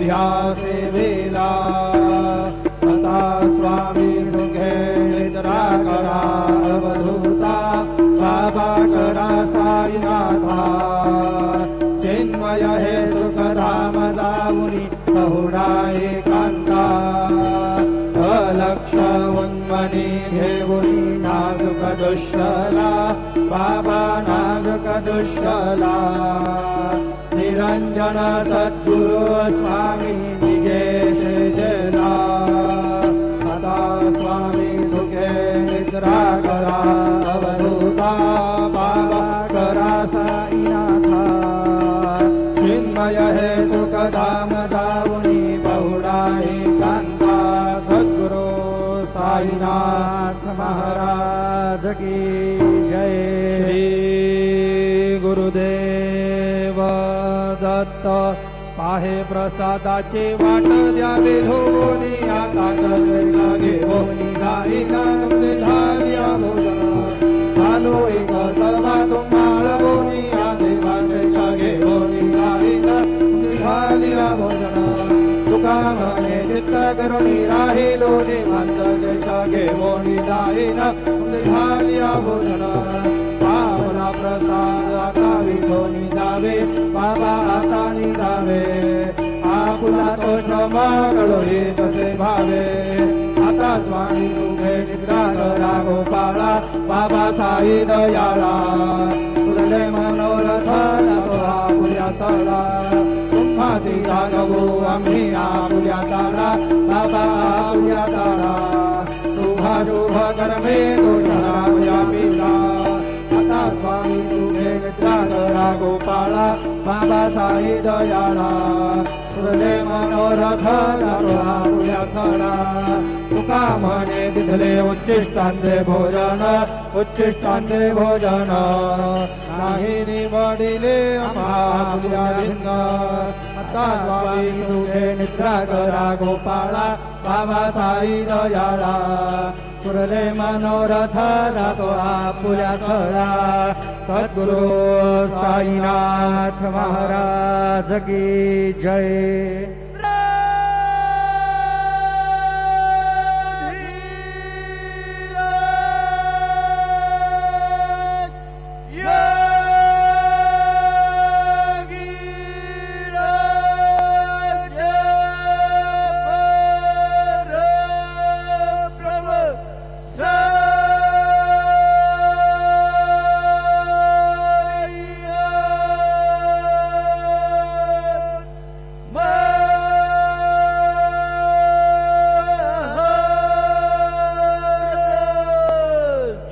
ध्यासे वेला आता स्वामी सुखे निद्रा करा अवधूता बाबा करा साईनाथा चिन्मय हे सुखधाम जाऊनी बहुडा एकांता अलक्ष उन्मनी घेऊनी नाजुक दुष्टला बाबा नाजुक दुष्टला निरंजन सद्गुरु स्वामी निगेश जला आता स्वामी सुखे निद्रा करा अवधूता बाबा करा साईनाथा चिन्मय हे सुखधाम जाऊनी बहुडा एकांता सद्गुरु साईनाथ महाराज की जय। श्री गुरुदेव दत्त पाहे प्रसादाचे वाट द्यावे धोनी आता घेऊनी जाईना तुमचे झाल्या भोजन आलो एक सर्वा तुम्हाला बोनी आधी वाटेच्या घेऊनी जाईना तुमचे झाल्या भोजन सुखामने चित्त करुणी राहिलो देवांच्या घेऊनी जाईना तुमचे झाल्या भोजन पावला प्रसाद आता विठोनी जावे बाबा आता निघावे आपुला तो श्रमागळो तसे भावे आता स्वामी सुखे निद्रा करा गोपाळा बाबा साई दयाळा तुरले मनोरथ आपुल्या तळा तुम्हासी रागवो आम्ही आपुल्या ताळा बाबा आपुल्या ताळा शुभा शुभ कर्मे तुझ्या व्यापिला आता स्वामी तुझे निद्रा करा गोपाळा बाबा साई दयाळा तुझे मनोरथ आपुल्या तळा तुका म्हणे तिथले उच्चिष्टांचे भोजन उच्चिष्टांचे भोजन नाही निवडिले आपुल्या भिन्न आता स्वामी तुझे निद्रा करा गोपाळा बाबा साई दयाळा पुरले मनोरथ जातो आपुल्या तळा सद्गुरु साईनाथ महाराज की जय।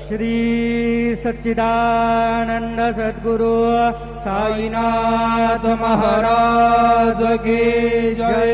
श्री सच्चिदानंद सद्गुरु साईनाथ महाराज की जय।